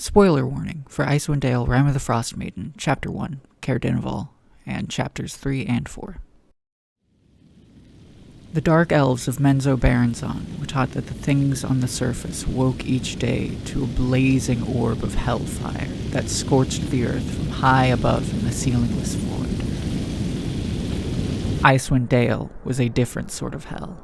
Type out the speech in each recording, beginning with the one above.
Spoiler warning for Icewind Dale, Rime of the Frost Maiden, Chapter 1, Caer Dineval, and Chapters 3 and 4. The dark elves of Menzo Baranzan were taught that the things on the surface woke each day to a blazing orb of hellfire that scorched the earth from high above in the ceilingless void. Icewind Dale was a different sort of hell.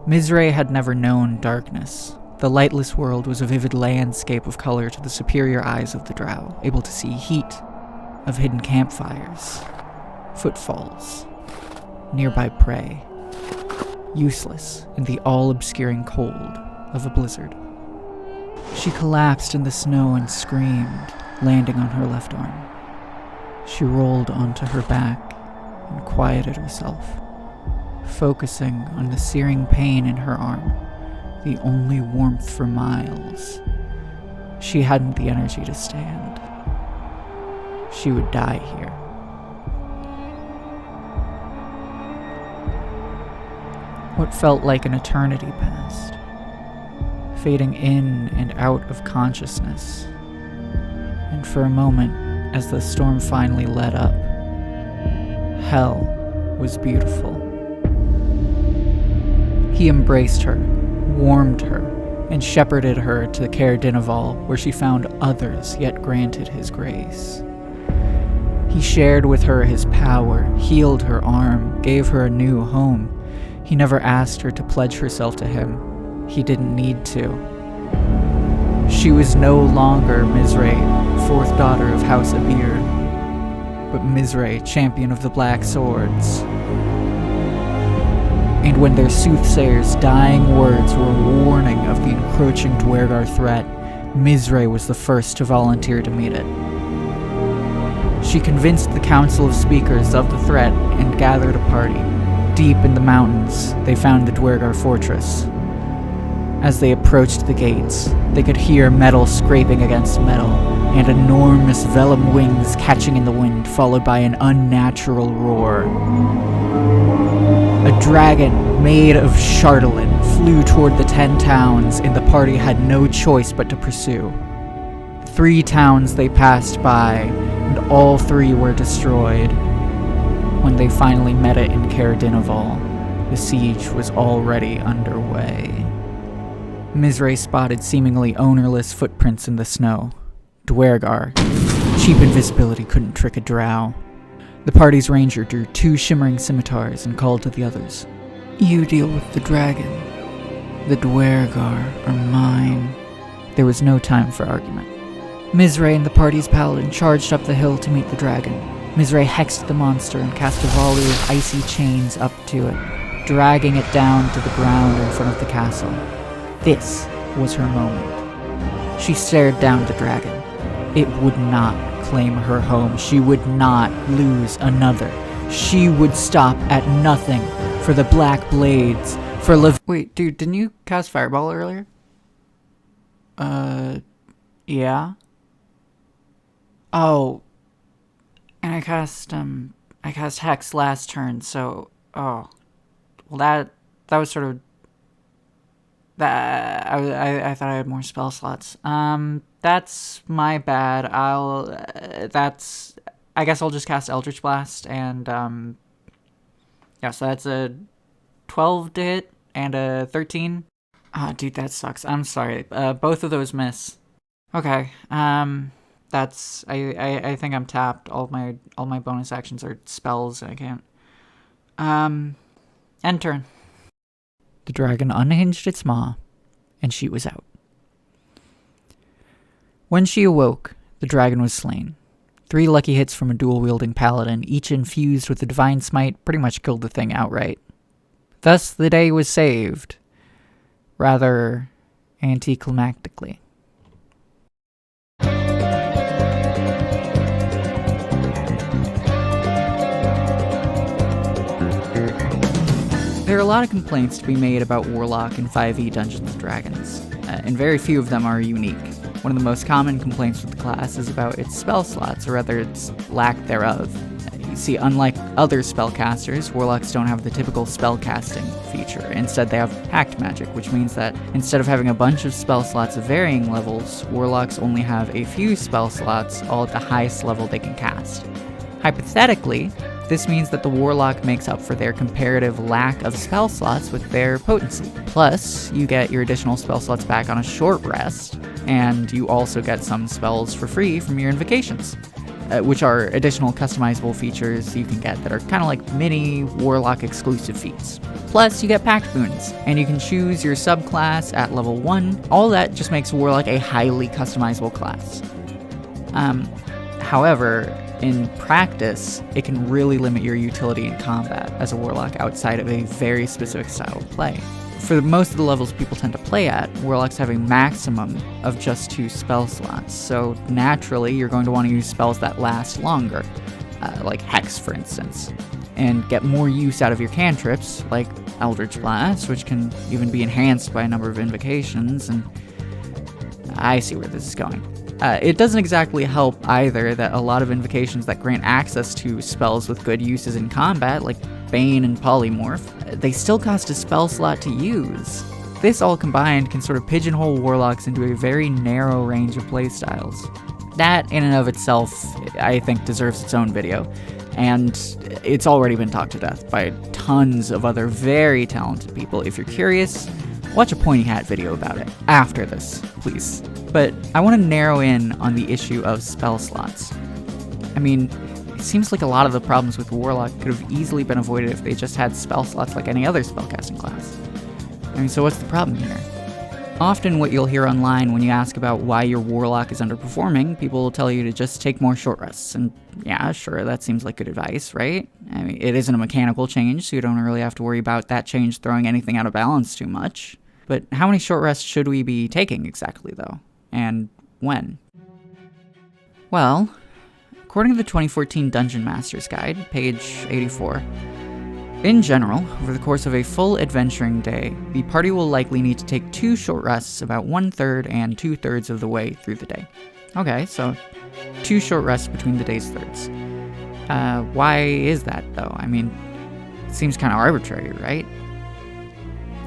Mizrae had never known darkness. The lightless world was a vivid landscape of color to the superior eyes of the drow, able to see heat of hidden campfires, footfalls, nearby prey, useless in the all-obscuring cold of a blizzard. She collapsed in the snow and screamed, landing on her left arm. She rolled onto her back and quieted herself, focusing on the searing pain in her arm, the only warmth for miles. She hadn't the energy to stand. She would die here. What felt like an eternity passed, fading in and out of consciousness. And for a moment, as the storm finally let up, hell was beautiful. He embraced her, warmed her, and shepherded her to Caer Dineval, where she found others, yet granted his grace. He shared with her his power, healed her arm, gave her a new home. He never asked her to pledge herself to him. He didn't need to. She was no longer Mizrae, fourth daughter of House Abir, but Mizrae, champion of the Black Swords. And when their soothsayers' dying words were a warning of the encroaching Duergar threat, Mizrae was the first to volunteer to meet it. She convinced the Council of Speakers of the threat and gathered a party. Deep in the mountains, they found the Duergar fortress. As they approached the gates, they could hear metal scraping against metal, and enormous vellum wings catching in the wind, followed by an unnatural roar. A dragon made of Chardelin flew toward the 10 towns, and the party had no choice but to pursue. 3 towns they passed by, and all 3 were destroyed. When they finally met it in Caer Dineval, the siege was already underway. Mizrae spotted seemingly ownerless footprints in the snow. Duergar. Cheap invisibility couldn't trick a drow. The party's ranger drew 2 shimmering scimitars and called to the others. "You deal with the dragon. The Duergar are mine." There was no time for argument. Mizrae and the party's paladin charged up the hill to meet the dragon. Mizrae hexed the monster and cast a volley of icy chains up to it, dragging it down to the ground in front of the castle. This was her moment. She stared down the dragon. It would not claim her home. She would not lose another. She would stop at nothing for the Black Blades, for Wait, dude, didn't you cast Fireball earlier? Yeah? Oh. And I cast Hex last turn, so, well, that was sort of, that, I thought I had more spell slots. That's my bad. I guess I'll just cast Eldritch Blast, and, yeah, so that's a 12 to hit, and a 13. Ah, dude, that sucks. I'm sorry. Both of those miss. Okay, that's, I think I'm tapped. All my bonus actions are spells, I can't. End turn. The dragon unhinged its maw, and she was out. When she awoke, the dragon was slain. 3 lucky hits from a dual-wielding paladin, each infused with the divine smite, pretty much killed the thing outright. Thus, the day was saved, rather anticlimactically. There are a lot of complaints to be made about Warlock in 5e Dungeons & Dragons, and very few of them are unique. One of the most common complaints with the class is about its spell slots, or rather its lack thereof. See, unlike other spellcasters, Warlocks don't have the typical spellcasting feature. Instead, they have Pact Magic, which means that instead of having a bunch of spell slots of varying levels, Warlocks only have a few spell slots, all at the highest level they can cast. Hypothetically, this means that the Warlock makes up for their comparative lack of spell slots with their potency. Plus, you get your additional spell slots back on a short rest, and you also get some spells for free from your invocations, which are additional customizable features you can get that are kind of like mini Warlock exclusive feats. Plus, you get Pact Boons, and you can choose your subclass at level 1. All that just makes Warlock a highly customizable class. However, in practice, it can really limit your utility in combat as a Warlock outside of a very specific style of play. For most of the levels people tend to play at, Warlocks have a maximum of just 2 spell slots, so naturally you're going to want to use spells that last longer, like Hex for instance, and get more use out of your cantrips, like Eldritch Blast, which can even be enhanced by a number of invocations, and I see where this is going. It doesn't exactly help either that a lot of invocations that grant access to spells with good uses in combat, like Bane and Polymorph, they still cost a spell slot to use. This all combined can sort of pigeonhole Warlocks into a very narrow range of playstyles. That, in and of itself, I think deserves its own video, and it's already been talked to death by tons of other very talented people. If you're curious, watch a Pointy Hat video about it after this, please. But I want to narrow in on the issue of spell slots. I mean, it seems like a lot of the problems with Warlock could have easily been avoided if they just had spell slots like any other spellcasting class. I mean, so what's the problem here? Often what you'll hear online when you ask about why your Warlock is underperforming, people will tell you to just take more short rests. And yeah, sure, that seems like good advice, right? I mean, it isn't a mechanical change, so you don't really have to worry about that change throwing anything out of balance too much. But how many short rests should we be taking exactly, though? And when? Well, according to the 2014 Dungeon Master's Guide, page 84, in general, over the course of a full adventuring day, the party will likely need to take 2 short rests about 1/3 and 2/3 of the way through the day. Okay, so 2 short rests between the day's thirds. Why is that, though? I mean, it seems kind of arbitrary, right?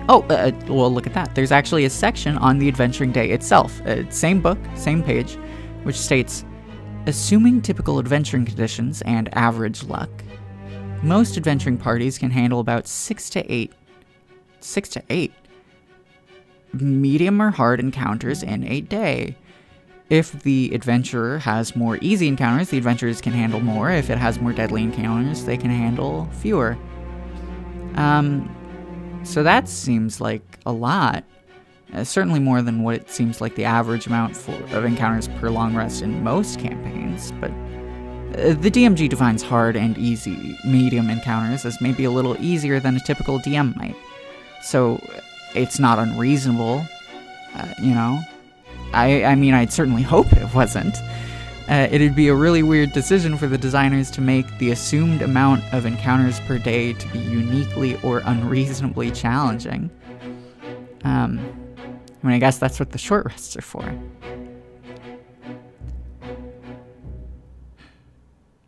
Oh, well, look at that. There's actually a section on the adventuring day itself. Same book, same page, which states, assuming typical adventuring conditions and average luck, most adventuring parties can handle about 6 to 8 medium or hard encounters in a day. If the adventurer has more easy encounters, the adventurers can handle more. If it has more deadly encounters, they can handle fewer. So that seems like a lot. Certainly more than what it seems like the average amount of encounters per long rest in most campaigns, but the DMG defines hard and easy medium encounters as maybe a little easier than a typical DM might. So it's not unreasonable, you know? I mean, I'd certainly hope it wasn't. It'd be a really weird decision for the designers to make the assumed amount of encounters per day to be uniquely or unreasonably challenging. I mean, I guess that's what the short rests are for.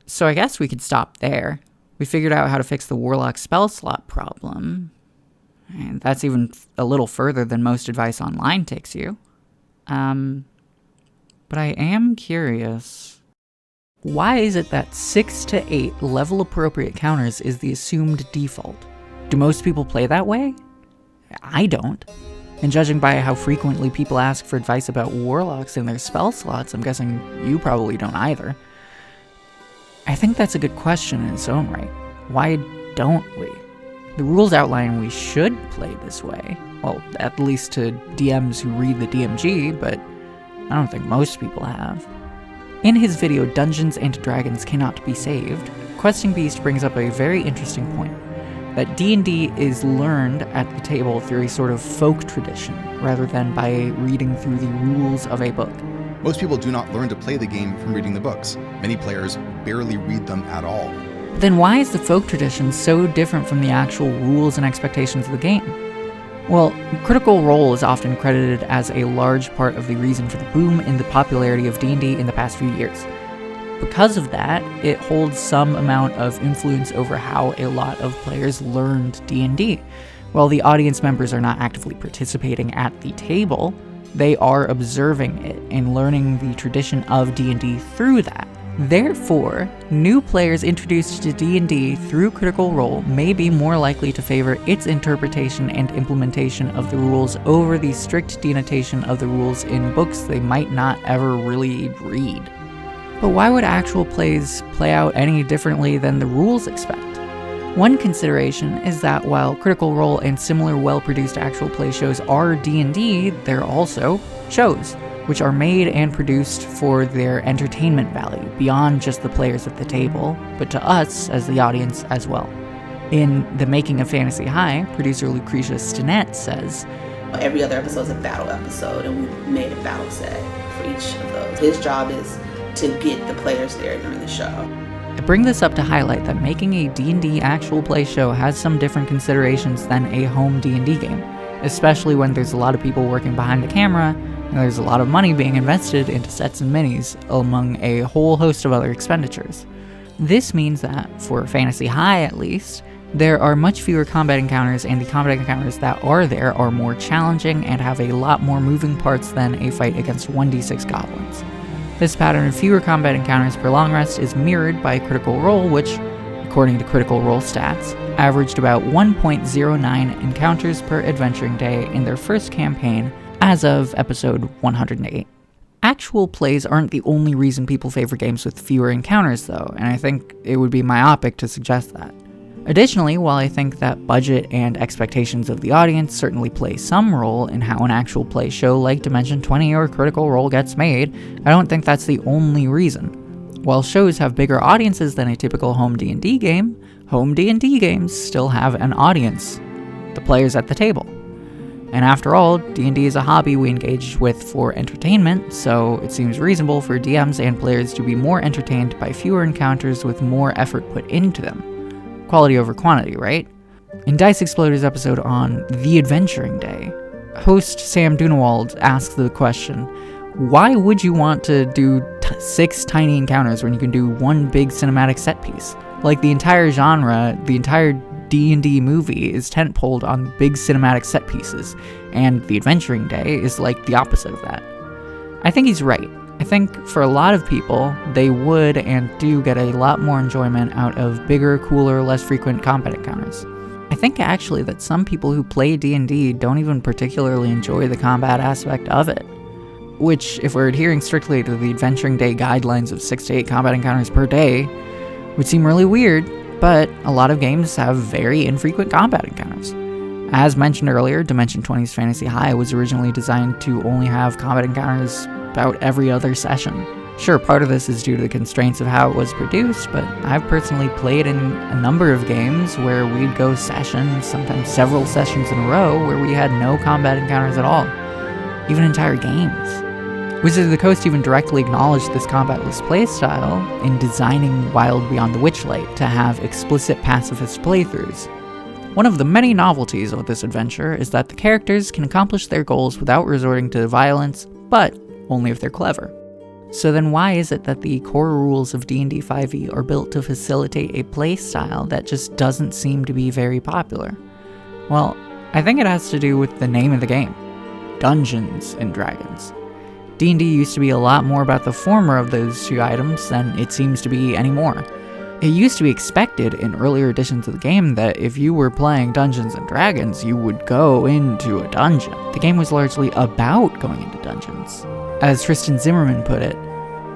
So I guess we could stop there. We figured out how to fix the Warlock spell slot problem. And that's even a little further than most advice online takes you. But I am curious, why is it that 6 to 8 level-appropriate counters is the assumed default? Do most people play that way? I don't. And judging by how frequently people ask for advice about Warlocks and their spell slots, I'm guessing you probably don't either. I think that's a good question in its own right. Why don't we? The rules outline we should play this way. Well, at least to DMs who read the DMG, but I don't think most people have. In his video, Dungeons and Dragons Cannot Be Saved, Questing Beast brings up a very interesting point, that D&D is learned at the table through a sort of folk tradition, rather than by reading through the rules of a book. Most people do not learn to play the game from reading the books. Many players barely read them at all. Then why is the folk tradition so different from the actual rules and expectations of the game? Well, Critical Role is often credited as a large part of the reason for the boom in the popularity of D&D in the past few years. Because of that, it holds some amount of influence over how a lot of players learned D&D. While the audience members are not actively participating at the table, they are observing it and learning the tradition of D&D through that. Therefore, new players introduced to D&D through Critical Role may be more likely to favor its interpretation and implementation of the rules over the strict denotation of the rules in books they might not ever really read. But why would actual plays play out any differently than the rules expect? One consideration is that while Critical Role and similar well-produced actual play shows are D&D, they're also shows, which are made and produced for their entertainment value, beyond just the players at the table, but to us as the audience as well. In The Making of Fantasy High, producer Lucretia Stinnett says, every other episode is a battle episode, and we made a battle set for each of those. His job is to get the players there during the show. I bring this up to highlight that making a D&D actual play show has some different considerations than a home D&D game, especially when there's a lot of people working behind the camera, and there's a lot of money being invested into sets and minis, among a whole host of other expenditures. This means that, for Fantasy High at least, there are much fewer combat encounters, and the combat encounters that are there are more challenging and have a lot more moving parts than a fight against 1d6 goblins. This pattern of fewer combat encounters per long rest is mirrored by Critical Role, which, according to Critical Role stats, averaged about 1.09 encounters per adventuring day in their first campaign as of episode 108. Actual plays aren't the only reason people favor games with fewer encounters, though, and I think it would be myopic to suggest that. Additionally, while I think that budget and expectations of the audience certainly play some role in how an actual play show like Dimension 20 or Critical Role gets made, I don't think that's the only reason. While shows have bigger audiences than a typical home D&D game, home D&D games still have an audience, the players at the table. And after all, D&D is a hobby we engage with for entertainment, so it seems reasonable for DMs and players to be more entertained by fewer encounters with more effort put into them. Quality over quantity, right? In Dice Exploder's episode on The Adventuring Day, host Sam Dunewald asks the question, why would you want to do 6 tiny encounters when you can do one big cinematic set piece? Like, the entire genre, the entire D&D movie is tentpoled on big cinematic set pieces, and The Adventuring Day is like the opposite of that. I think he's right. I think for a lot of people, they would and do get a lot more enjoyment out of bigger, cooler, less frequent combat encounters. I think actually that some people who play D&D don't even particularly enjoy the combat aspect of it. Which, if we're adhering strictly to the Adventuring Day guidelines of 6 to 8 combat encounters per day, would seem really weird, but a lot of games have very infrequent combat encounters. As mentioned earlier, Dimension 20's Fantasy High was originally designed to only have combat encounters about every other session. Sure, part of this is due to the constraints of how it was produced, but I've personally played in a number of games where we'd go sessions, sometimes several sessions in a row, where we had no combat encounters at all, even entire games. Wizards of the Coast even directly acknowledged this combatless playstyle in designing Wild Beyond the Witchlight to have explicit pacifist playthroughs. One of the many novelties of this adventure is that the characters can accomplish their goals without resorting to violence, but only if they're clever. So then why is it that the core rules of D&D 5e are built to facilitate a playstyle that just doesn't seem to be very popular? Well, I think it has to do with the name of the game, Dungeons and Dragons. D&D used to be a lot more about the former of those two items than it seems to be anymore. It used to be expected in earlier editions of the game that if you were playing Dungeons and Dragons, you would go into a dungeon. The game was largely about going into dungeons. As Tristan Zimmerman put it,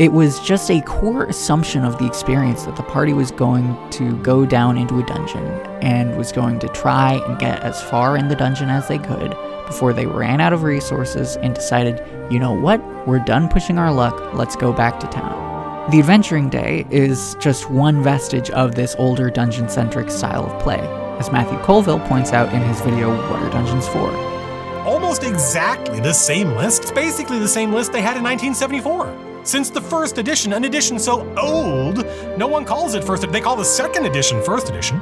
it was just a core assumption of the experience that the party was going to go down into a dungeon and was going to try and get as far in the dungeon as they could before they ran out of resources and decided, you know what, we're done pushing our luck, let's go back to town. The Adventuring Day is just one vestige of this older dungeon-centric style of play, as Matthew Colville points out in his video, What Are Dungeons For? Almost exactly the same list. It's basically the same list they had in 1974. Since the first edition, an edition so old, no one calls it first edition. They call the second edition first edition.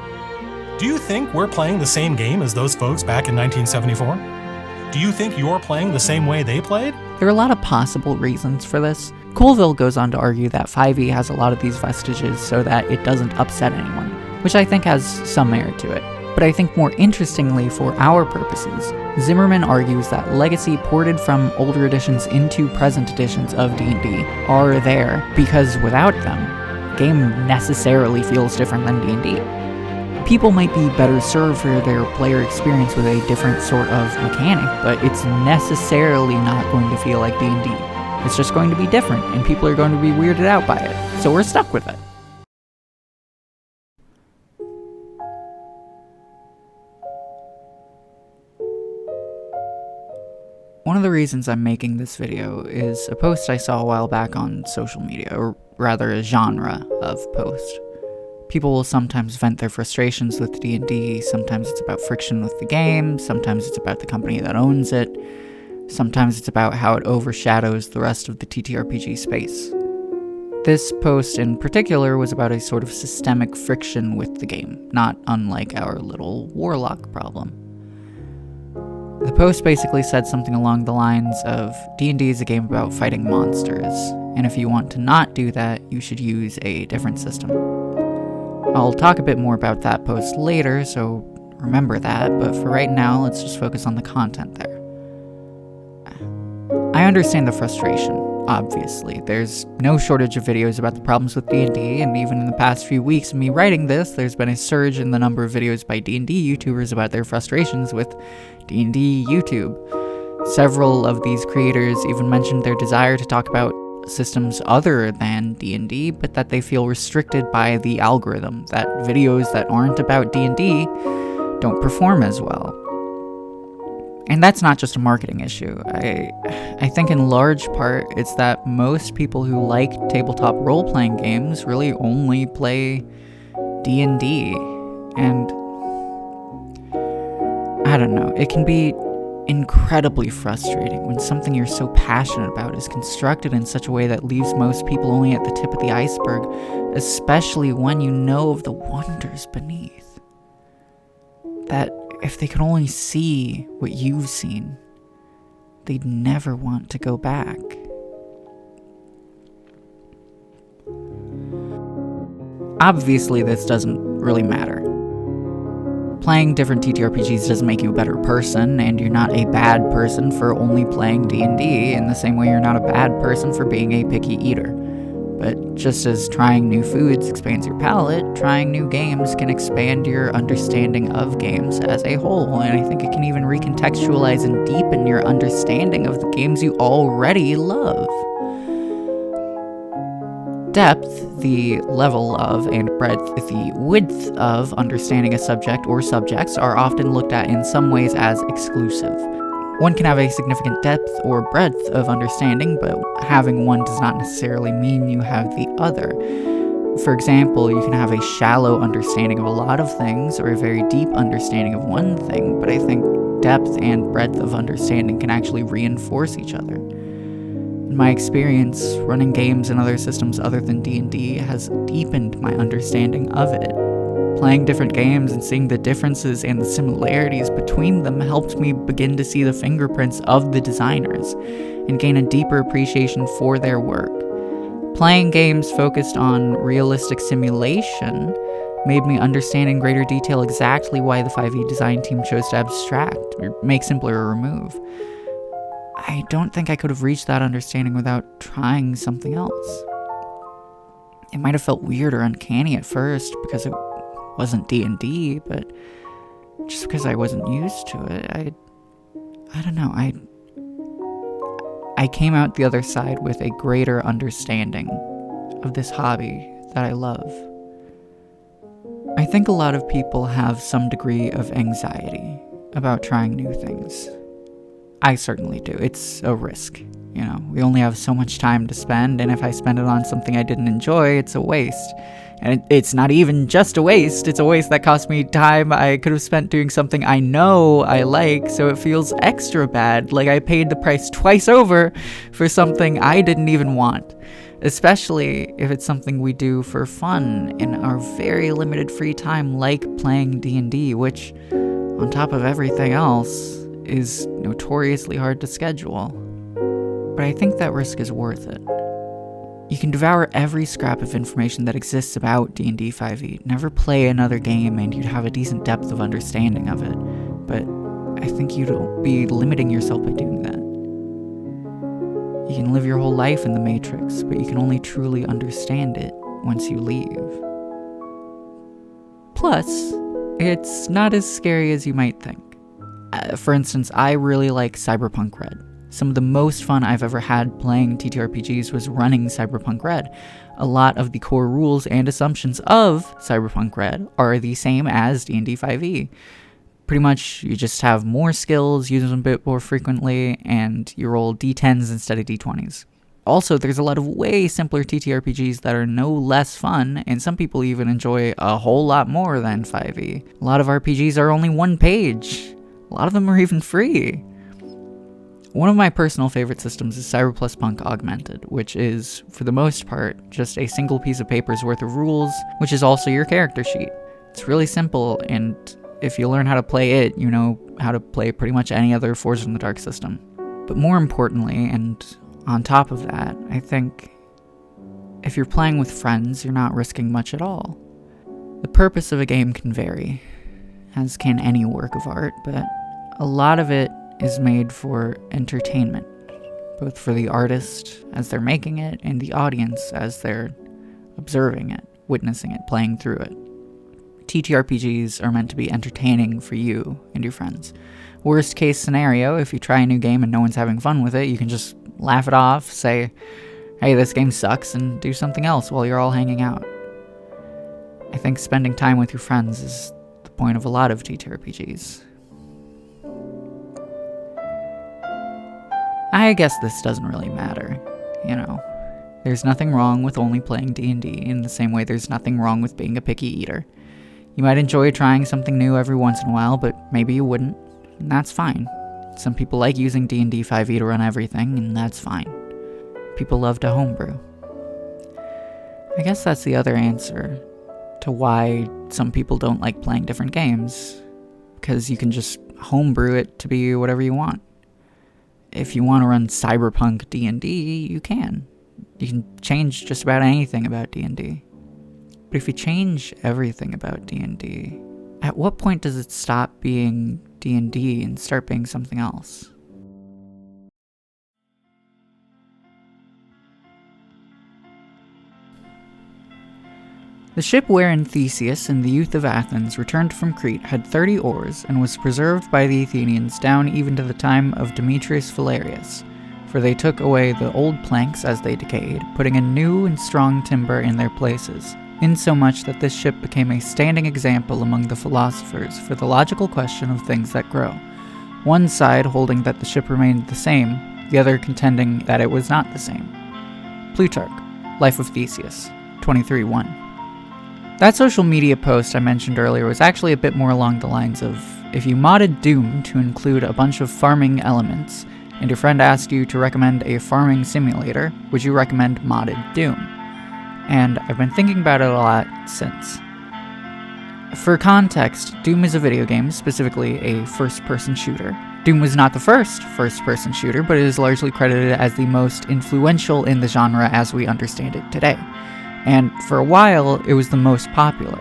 Do you think we're playing the same game as those folks back in 1974? Do you think you're playing the same way they played? There are a lot of possible reasons for this. Colville goes on to argue that 5e has a lot of these vestiges so that it doesn't upset anyone, which I think has some merit to it. But I think more interestingly for our purposes, Zimmerman argues that Legacy ported from older editions into present editions of D&D are there because without them, the game necessarily feels different than D&D. People might be better served for their player experience with a different sort of mechanic, but it's necessarily not going to feel like D&D. It's just going to be different, and people are going to be weirded out by it, so we're stuck with it. One of the reasons I'm making this video is a post I saw a while back on social media, or rather a genre of post. People will sometimes vent their frustrations with D&D, sometimes it's about friction with the game, sometimes it's about the company that owns it, sometimes it's about how it overshadows the rest of the TTRPG space. This post in particular was about a sort of systemic friction with the game, not unlike our little Warlock problem. The post basically said something along the lines of, D&D is a game about fighting monsters, and if you want to not do that, you should use a different system. I'll talk a bit more about that post later, so remember that, but for right now, let's just focus on the content there. I understand the frustration, obviously. There's no shortage of videos about the problems with D&D, and even in the past few weeks of me writing this, there's been a surge in the number of videos by D&D YouTubers about their frustrations with D&D YouTube. Several of these creators even mentioned their desire to talk about systems other than D&D, but that they feel restricted by the algorithm, that videos that aren't about D&D don't perform as well. And that's not just a marketing issue. I think in large part it's that most people who like tabletop role-playing games really only play D&D, and I don't know, it can be incredibly frustrating when something you're so passionate about is constructed in such a way that leaves most people only at the tip of the iceberg, especially when you know of the wonders beneath. That if they could only see what you've seen, they'd never want to go back. Obviously, this doesn't really matter. Playing different TTRPGs doesn't make you a better person, and you're not a bad person for only playing D&D, in the same way you're not a bad person for being a picky eater. But just as trying new foods expands your palate, trying new games can expand your understanding of games as a whole, and I think it can even recontextualize and deepen your understanding of the games you already love. Depth, the level of, and breadth, the width of understanding a subject or subjects are often looked at in some ways as exclusive. One can have a significant depth or breadth of understanding, but having one does not necessarily mean you have the other. For example, you can have a shallow understanding of a lot of things, or a very deep understanding of one thing, but I think depth and breadth of understanding can actually reinforce each other. In my experience, running games and other systems other than D&D has deepened my understanding of it. Playing different games and seeing the differences and the similarities between them helped me begin to see the fingerprints of the designers and gain a deeper appreciation for their work. Playing games focused on realistic simulation made me understand in greater detail exactly why the 5e design team chose to abstract, or make simpler or remove. I don't think I could have reached that understanding without trying something else. It might have felt weird or uncanny at first because it wasn't D&D, but just because I wasn't used to it, I don't know, I came out the other side with a greater understanding of this hobby that I love. I think a lot of people have some degree of anxiety about trying new things. I certainly do. It's a risk. You know, we only have so much time to spend, and if I spend it on something I didn't enjoy, it's a waste. And it's not even just a waste, it's a waste that cost me time I could have spent doing something I know I like, so it feels extra bad, like I paid the price twice over for something I didn't even want. Especially if it's something we do for fun in our very limited free time, like playing D&D, which, on top of everything else, is notoriously hard to schedule. But I think that risk is worth it. You can devour every scrap of information that exists about D&D 5e, never play another game, and you'd have a decent depth of understanding of it. But I think you'd be limiting yourself by doing that. You can live your whole life in the Matrix, but you can only truly understand it once you leave. Plus, it's not as scary as you might think. For instance, I really like Cyberpunk Red. Some of the most fun I've ever had playing TTRPGs was running Cyberpunk Red. A lot of the core rules and assumptions of Cyberpunk Red are the same as D&D 5e. Pretty much, you just have more skills, use them a bit more frequently, and you roll d10s instead of d20s. Also, there's a lot of way simpler TTRPGs that are no less fun, and some people even enjoy a whole lot more than 5e. A lot of RPGs are only one page. A lot of them are even free. One of my personal favorite systems is Cyberpunk Augmented, which is, for the most part, just a single piece of paper's worth of rules, which is also your character sheet. It's really simple, and if you learn how to play it, you know how to play pretty much any other Forged in the Dark system. But more importantly, and on top of that, I think if you're playing with friends, you're not risking much at all. The purpose of a game can vary, as can any work of art, but a lot of it is made for entertainment, both for the artist as they're making it and the audience as they're observing it, witnessing it, playing through it. TTRPGs are meant to be entertaining for you and your friends. Worst case scenario, if you try a new game and no one's having fun with it, you can just laugh it off, say, hey, this game sucks, and do something else while you're all hanging out. I think spending time with your friends is the point of a lot of TTRPGs. I guess this doesn't really matter, you know. There's nothing wrong with only playing D&D in the same way there's nothing wrong with being a picky eater. You might enjoy trying something new every once in a while, but maybe you wouldn't, and that's fine. Some people like using D&D 5e to run everything, and that's fine. People love to homebrew. I guess that's the other answer to why some people don't like playing different games, because you can just homebrew it to be whatever you want. If you want to run Cyberpunk D&D, you can. You can change just about anything about D&D. But if you change everything about D&D, at what point does it stop being D&D and start being something else? The ship wherein Theseus and the youth of Athens returned from Crete had 30 oars and was preserved by the Athenians down even to the time of Demetrius Phalereus, for they took away the old planks as they decayed, putting a new and strong timber in their places, insomuch that this ship became a standing example among the philosophers for the logical question of things that grow, one side holding that the ship remained the same, the other contending that it was not the same. Plutarch, Life of Theseus, 23:1. That social media post I mentioned earlier was actually a bit more along the lines of, if you modded Doom to include a bunch of farming elements, and your friend asked you to recommend a farming simulator, would you recommend modded Doom? And I've been thinking about it a lot since. For context, Doom is a video game, specifically a first-person shooter. Doom was not the first first-person shooter, but it is largely credited as the most influential in the genre as we understand it today. And for a while, it was the most popular.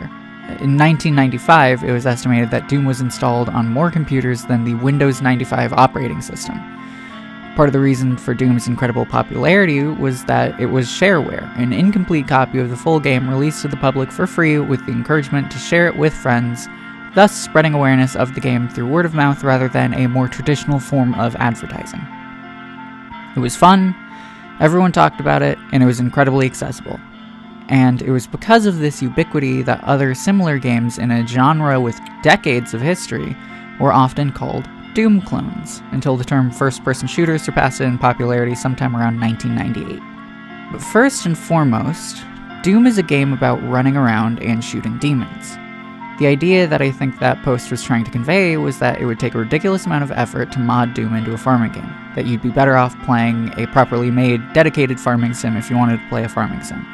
In 1995, it was estimated that Doom was installed on more computers than the Windows 95 operating system. Part of the reason for Doom's incredible popularity was that it was shareware, an incomplete copy of the full game released to the public for free with the encouragement to share it with friends, thus spreading awareness of the game through word of mouth rather than a more traditional form of advertising. It was fun, everyone talked about it, and it was incredibly accessible. And it was because of this ubiquity that other similar games in a genre with decades of history were often called Doom clones, until the term first-person shooter surpassed it in popularity sometime around 1998. But first and foremost, Doom is a game about running around and shooting demons. The idea that I think that post was trying to convey was that it would take a ridiculous amount of effort to mod Doom into a farming game, that you'd be better off playing a properly made, dedicated farming sim if you wanted to play a farming sim.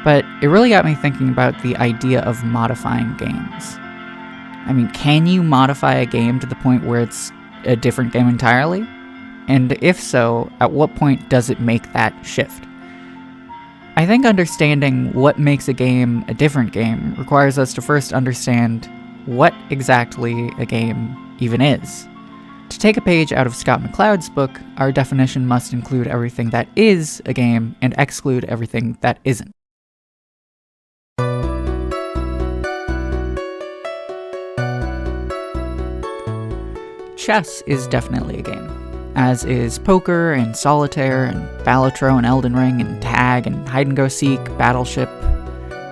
But it really got me thinking about the idea of modifying games. I mean, can you modify a game to the point where it's a different game entirely? And if so, at what point does it make that shift? I think understanding what makes a game a different game requires us to first understand what exactly a game even is. To take a page out of Scott McCloud's book, our definition must include everything that is a game and exclude everything that isn't. Chess is definitely a game, as is poker and solitaire and Balatro and Elden Ring and tag and hide-and-go-seek, Battleship,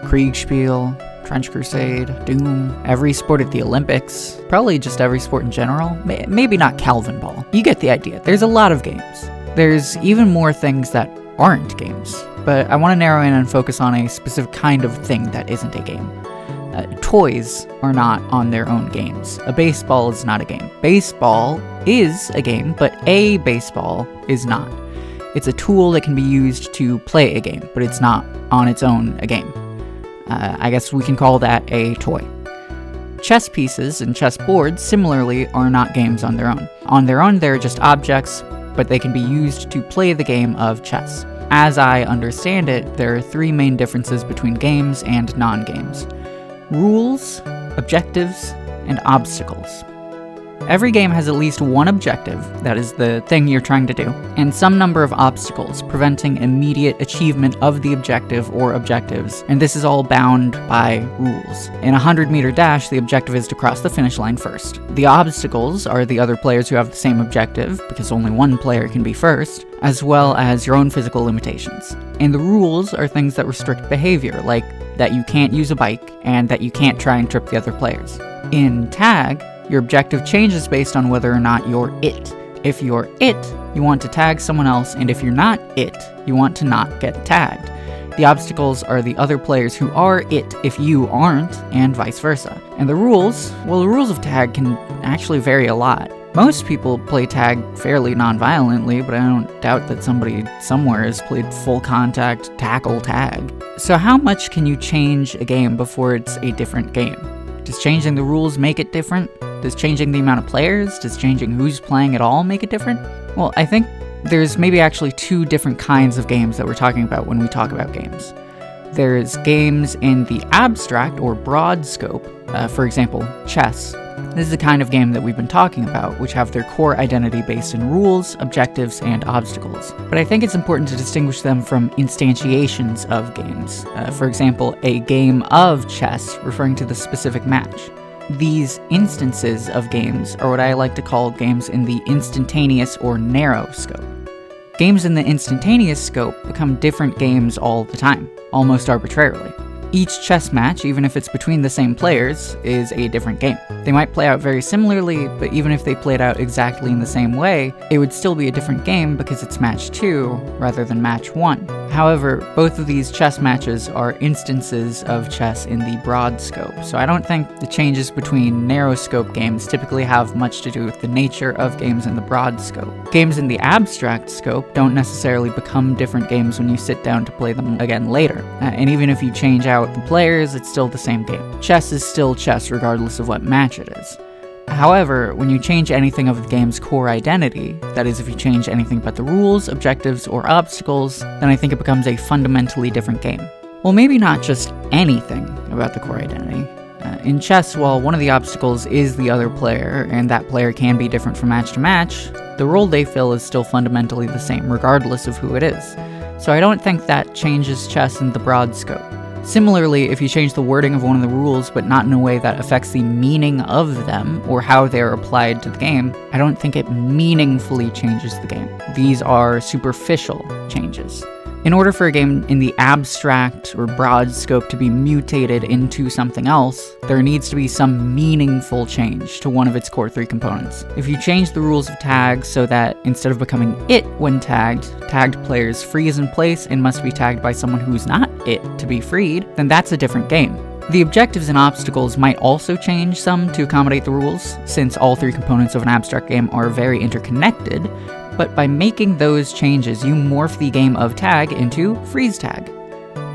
Kriegspiel, Trench Crusade, Doom, every sport at the Olympics, probably just every sport in general, maybe not Calvin Ball. You get the idea. There's a lot of games. There's even more things that aren't games, but I want to narrow in and focus on a specific kind of thing that isn't a game. Toys are not on their own games. A baseball is not a game. Baseball is a game, but a baseball is not. It's a tool that can be used to play a game, but it's not on its own a game. I guess we can call that a toy. Chess pieces and chess boards, similarly, are not games on their own. On their own, they're just objects, but they can be used to play the game of chess. As I understand it, there are three main differences between games and non-games: rules, objectives, and obstacles. Every game has at least one objective, that is the thing you're trying to do, and some number of obstacles preventing immediate achievement of the objective or objectives, and this is all bound by rules. In a 100-meter dash, the objective is to cross the finish line first. The obstacles are the other players who have the same objective, because only one player can be first, as well as your own physical limitations. And the rules are things that restrict behavior, like that you can't use a bike, and that you can't try and trip the other players. In tag, your objective changes based on whether or not you're it. If you're it, you want to tag someone else, and if you're not it, you want to not get tagged. The obstacles are the other players who are it if you aren't, and vice versa. And the rules of tag can actually vary a lot. Most people play tag fairly non-violently, but I don't doubt that somebody somewhere has played full contact tackle tag. So how much can you change a game before it's a different game? Does changing the rules make it different? Does changing the amount of players? Does changing who's playing at all make it different? Well, I think there's maybe actually two different kinds of games that we're talking about when we talk about games. There's games in the abstract or broad scope, for example, chess. This is the kind of game that we've been talking about, which have their core identity based in rules, objectives, and obstacles. But I think it's important to distinguish them from instantiations of games. For example, a game of chess referring to the specific match. These instances of games are what I like to call games in the instantaneous or narrow scope. Games in the instantaneous scope become different games all the time, almost arbitrarily. Each chess match, even if it's between the same players, is a different game. They might play out very similarly, but even if they played out exactly in the same way, it would still be a different game because it's match 2 rather than match 1. However, both of these chess matches are instances of chess in the broad scope, so I don't think the changes between narrow scope games typically have much to do with the nature of games in the broad scope. Games in the abstract scope don't necessarily become different games when you sit down to play them again later, and even if you change out the players, it's still the same game. Chess is still chess regardless of what match it is. However, when you change anything of the game's core identity, that is if you change anything but the rules, objectives, or obstacles, then I think it becomes a fundamentally different game. Well, maybe not just anything about the core identity. In chess, while one of the obstacles is the other player, and that player can be different from match to match, the role they fill is still fundamentally the same, regardless of who it is. So I don't think that changes chess in the broad scope. Similarly, if you change the wording of one of the rules but not in a way that affects the meaning of them or how they're applied to the game, I don't think it meaningfully changes the game. These are superficial changes. In order for a game in the abstract or broad scope to be mutated into something else, there needs to be some meaningful change to one of its core 3 components. If you change the rules of tag so that instead of becoming it when tagged players freeze in place and must be tagged by someone who's not it to be freed, then that's a different game. The objectives and obstacles might also change some to accommodate the rules, since all 3 components of an abstract game are very interconnected, but by making those changes, you morph the game of tag into freeze tag.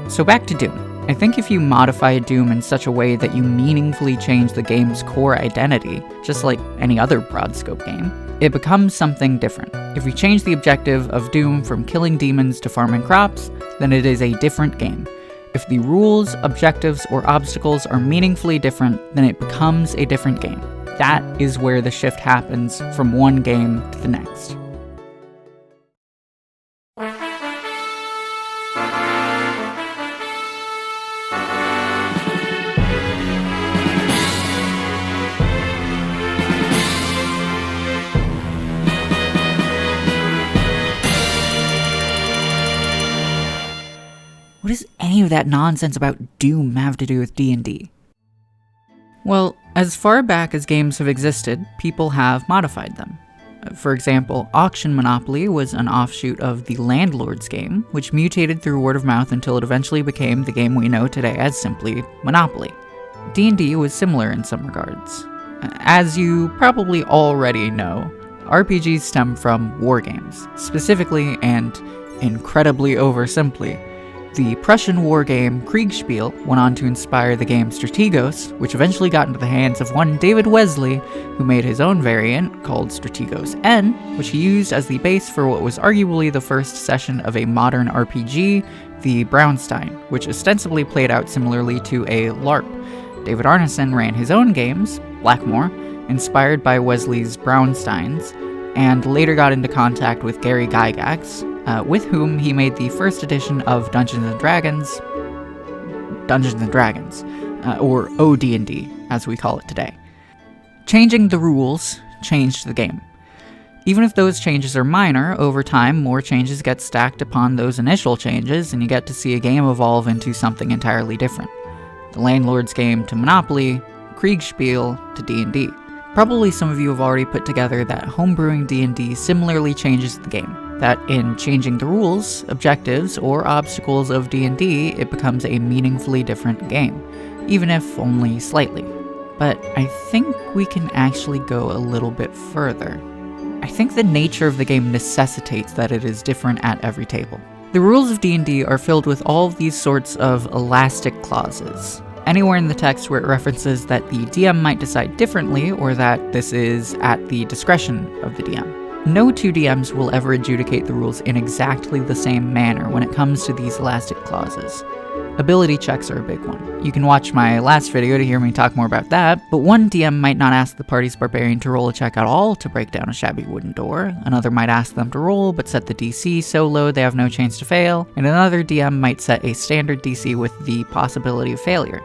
So back to Doom. I think if you modify Doom in such a way that you meaningfully change the game's core identity, just like any other broad scope game, it becomes something different. If you change the objective of Doom from killing demons to farming crops, then it is a different game. If the rules, objectives, or obstacles are meaningfully different, then it becomes a different game. That is where the shift happens from one game to the next. What does any of that nonsense about Doom have to do with D&D? Well, as far back as games have existed, people have modified them. For example, Auction Monopoly was an offshoot of the Landlord's game, which mutated through word of mouth until it eventually became the game we know today as simply Monopoly. D&D was similar in some regards. As you probably already know, RPGs stem from wargames, specifically and incredibly oversimply. The Prussian war game Kriegspiel went on to inspire the game Strategos, which eventually got into the hands of one David Wesley, who made his own variant called Strategos N, which he used as the base for what was arguably the first session of a modern RPG, the Braunstein, which ostensibly played out similarly to a LARP. David Arneson ran his own games, Blackmore, inspired by Wesley's Braunsteins, and later got into contact with Gary Gygax, with whom he made the first edition of Dungeons & Dragons, or OD&D, as we call it today. Changing the rules changed the game. Even if those changes are minor, over time more changes get stacked upon those initial changes, and you get to see a game evolve into something entirely different. The Landlord's game to Monopoly, Kriegspiel to D&D. Probably some of you have already put together that homebrewing D&D similarly changes the game. That in changing the rules, objectives, or obstacles of D&D, it becomes a meaningfully different game, even if only slightly. But I think we can actually go a little bit further. I think the nature of the game necessitates that it is different at every table. The rules of D&D are filled with all of these sorts of elastic clauses. Anywhere in the text where it references that the DM might decide differently, or that this is at the discretion of the DM. No two DMs will ever adjudicate the rules in exactly the same manner when it comes to these elastic clauses. Ability checks are a big one. You can watch my last video to hear me talk more about that, but one DM might not ask the party's barbarian to roll a check at all to break down a shabby wooden door, another might ask them to roll but set the DC so low they have no chance to fail, and another DM might set a standard DC with the possibility of failure.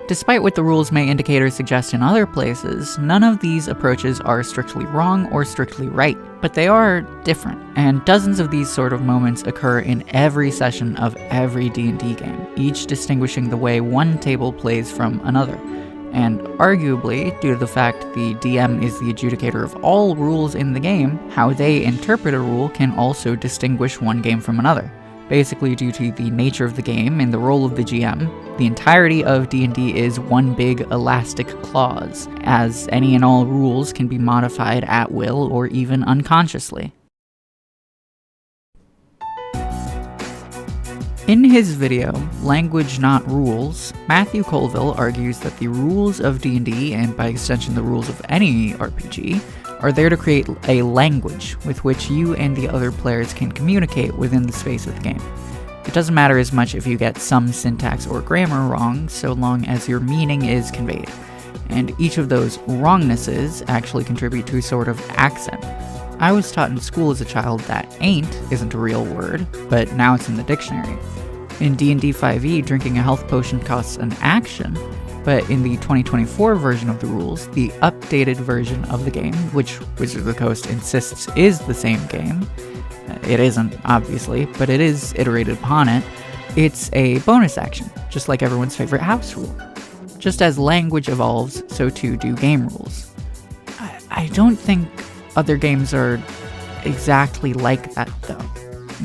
Despite what the rules may indicate or suggest in other places, none of these approaches are strictly wrong or strictly right, but they are different, and dozens of these sort of moments occur in every session of every D&D game, each distinguishing the way one table plays from another. And arguably, due to the fact the DM is the adjudicator of all rules in the game, how they interpret a rule can also distinguish one game from another. Basically, due to the nature of the game and the role of the GM, the entirety of D&D is one big elastic clause, as any and all rules can be modified at will or even unconsciously. In his video, Language Not Rules, Matthew Colville argues that the rules of D&D, and by extension the rules of any RPG, are there to create a language with which you and the other players can communicate within the space of the game. It doesn't matter as much if you get some syntax or grammar wrong, so long as your meaning is conveyed. And each of those wrongnesses actually contribute to a sort of accent. I was taught in school as a child that ain't isn't a real word, but now it's in the dictionary. In D&D 5e, drinking a health potion costs an action, but in the 2024 version of the rules, the updated version of the game, which Wizards of the Coast insists is the same game, it isn't, obviously, but it is iterated upon it, it's a bonus action, just like everyone's favorite house rule. Just as language evolves, so too do game rules. I don't think other games are exactly like that, though.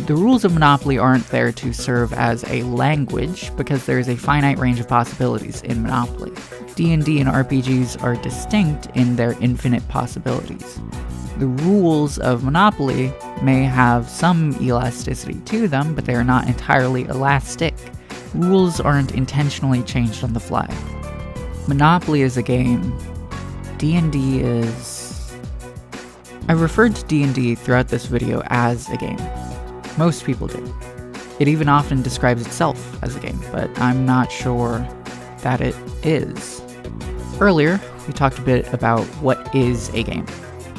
The rules of Monopoly aren't there to serve as a language, because there is a finite range of possibilities in Monopoly. D&D and RPGs are distinct in their infinite possibilities. The rules of Monopoly may have some elasticity to them, but they are not entirely elastic. rules aren't intentionally changed on the fly. Monopoly is a game. D&D is... I've referred to D&D throughout this video as a game. Most people do. It even often describes itself as a game, but I'm not sure that it is. Earlier, we talked a bit about what is a game.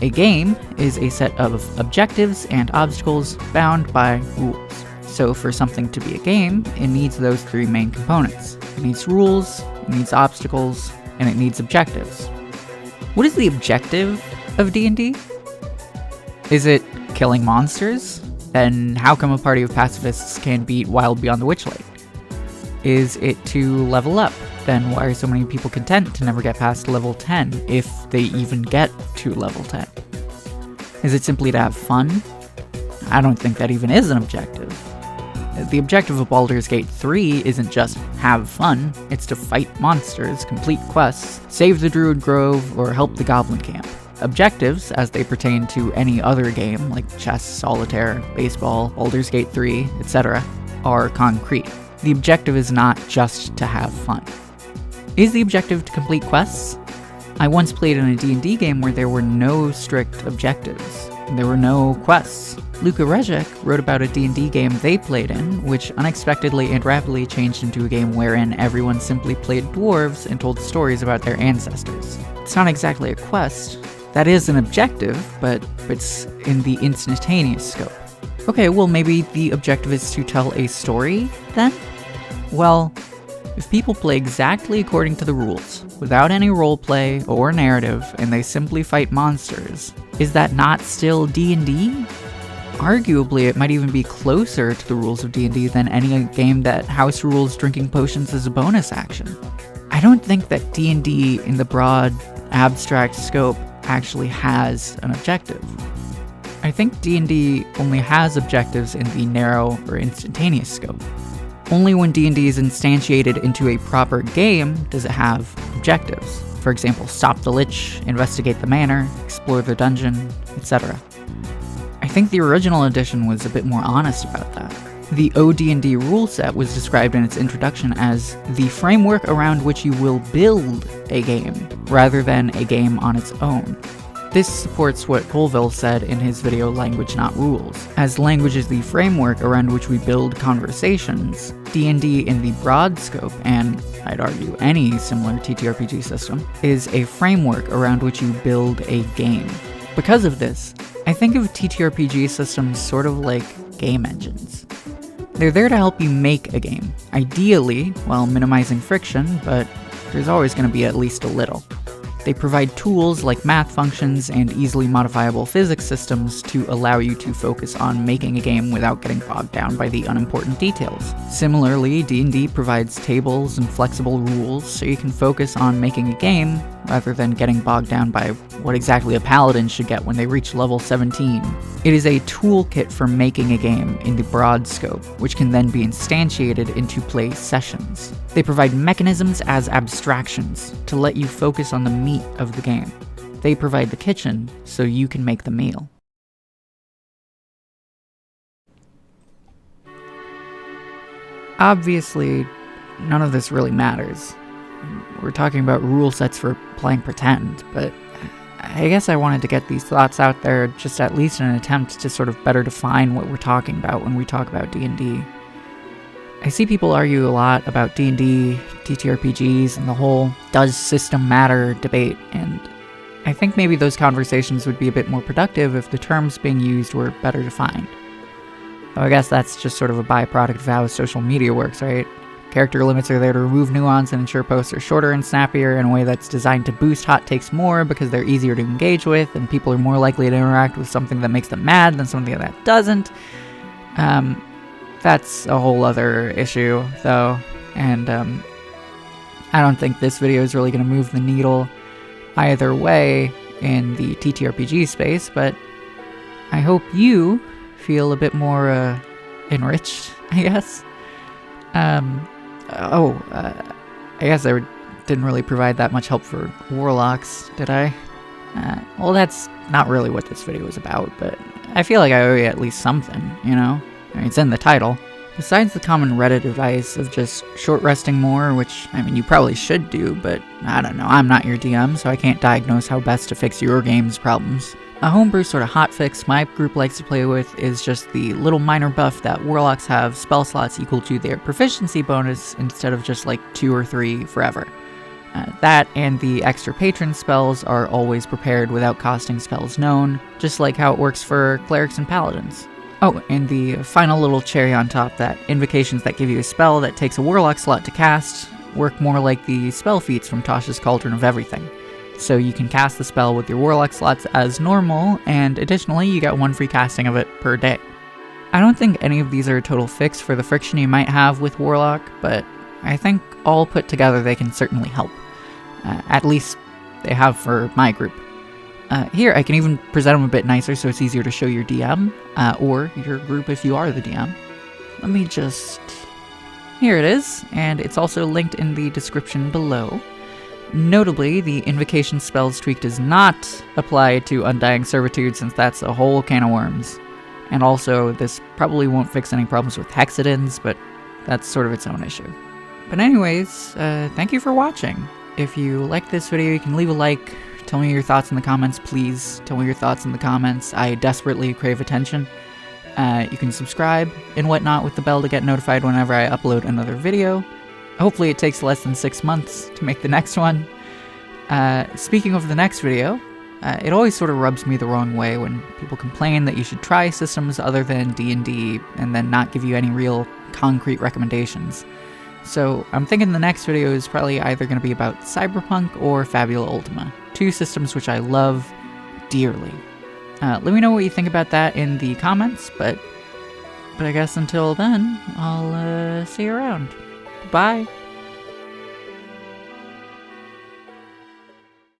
A game is a set of objectives and obstacles bound by rules. So for something to be a game, it needs those three main components. It needs rules, it needs obstacles, and it needs objectives. What is the objective of D&D? Is it killing monsters? Then how come a party of pacifists can beat Wild Beyond the Witchlight? Is it to level up? Then why are so many people content to never get past level 10, if they even get to level 10? Is it simply to have fun? I don't think that even is an objective. The objective of Baldur's Gate 3 isn't just have fun, it's to fight monsters, complete quests, save the Druid Grove, or help the Goblin Camp. Objectives, as they pertain to any other game, like chess, solitaire, baseball, Baldur's Gate 3, etc., are concrete. The objective is not just to have fun. Is the objective to complete quests? I once played in a D&D game where there were no strict objectives. There were no quests. Luca Regic wrote about a D&D game they played in, which unexpectedly and rapidly changed into a game wherein everyone simply played dwarves and told stories about their ancestors. It's not exactly a quest. That is an objective, but it's in the instantaneous scope. Okay, well maybe the objective is to tell a story, then? Well, if people play exactly according to the rules, without any roleplay or narrative, and they simply fight monsters, is that not still D&D? Arguably, it might even be closer to the rules of D&D than any game that house rules drinking potions as a bonus action. I don't think that D&D in the broad, abstract scope actually has an objective. I think D&D only has objectives in the narrow or instantaneous scope. Only when D&D is instantiated into a proper game does it have objectives. For example, stop the Lich, investigate the manor, explore the dungeon, etc. I think the original edition was a bit more honest about that. The OD&D rule set was described in its introduction as the framework around which you will build a game, rather than a game on its own. This supports what Colville said in his video Language Not Rules. As language is the framework around which we build conversations, D&D in the broad scope, and I'd argue any similar TTRPG system, is a framework around which you build a game. Because of this, I think of TTRPG systems sort of like game engines. They're there to help you make a game, ideally while minimizing friction, but there's always going to be at least a little. They provide tools like math functions and easily modifiable physics systems to allow you to focus on making a game without getting bogged down by the unimportant details. Similarly, D&D provides tables and flexible rules so you can focus on making a game rather than getting bogged down by what exactly a paladin should get when they reach level 17. It is a toolkit for making a game in the broad scope, which can then be instantiated into play sessions. They provide mechanisms as abstractions to let you focus on the meat of the game. They provide the kitchen so you can make the meal. Obviously, none of this really matters. We're talking about rule sets for playing pretend, but I guess I wanted to get these thoughts out there just at least in an attempt to sort of better define what we're talking about when we talk about D&D. I see people argue a lot about D&D, TTRPGs, and the whole does system matter debate, and I think maybe those conversations would be a bit more productive if the terms being used were better defined. Though I guess that's just sort of a byproduct of how social media works, right? Character limits are there to remove nuance and ensure posts are shorter and snappier in a way that's designed to boost hot takes more because they're easier to engage with, and people are more likely to interact with something that makes them mad than something that doesn't. That's a whole other issue, though, and I don't think this video is really going to move the needle either way in the TTRPG space, but I hope you feel a bit more enriched, I guess. I guess I didn't really provide that much help for Warlocks, did I? Well, that's not really what this video is about, but I feel like I owe you at least something, you know? I mean, it's in the title. Besides the common Reddit advice of just short resting more, which, I mean, you probably should do, but I don't know, I'm not your DM, so I can't diagnose how best to fix your game's problems. A homebrew sort of hotfix my group likes to play with is just the little minor buff that Warlocks have spell slots equal to their Proficiency Bonus instead of just like 2 or 3 forever. That and the extra patron spells are always prepared without costing spells known, just like how it works for clerics and paladins. Oh, and the final little cherry on top, that invocations that give you a spell that takes a Warlock slot to cast work more like the spell feats from Tasha's Cauldron of Everything. So you can cast the spell with your Warlock slots as normal, and additionally you get 1 free casting of it per day. I don't think any of these are a total fix for the friction you might have with Warlock, but I think all put together they can certainly help. At least they have for my group. Here, I can even present them a bit nicer so it's easier to show your DM, or your group if you are the DM. Let me just... Here it is, and it's also linked in the description below. Notably, the Invocation Spells tweak does not apply to Undying Servitude since that's a whole can of worms. And also, this probably won't fix any problems with Hexadins, but that's sort of its own issue. But anyways, thank you for watching. If you liked this video, you can leave a like. Tell me your thoughts in the comments, please. Tell me your thoughts in the comments. I desperately crave attention. You can subscribe and whatnot with the bell to get notified whenever I upload another video. Hopefully it takes less than 6 months to make the next one. Speaking of the next video, it always sort of rubs me the wrong way when people complain that you should try systems other than D&D and then not give you any real concrete recommendations. So I'm thinking the next video is probably either going to be about Cyberpunk or Fabula Ultima, 2 systems which I love dearly. Let me know what you think about that in the comments, but I guess until then, I'll see you around. Bye!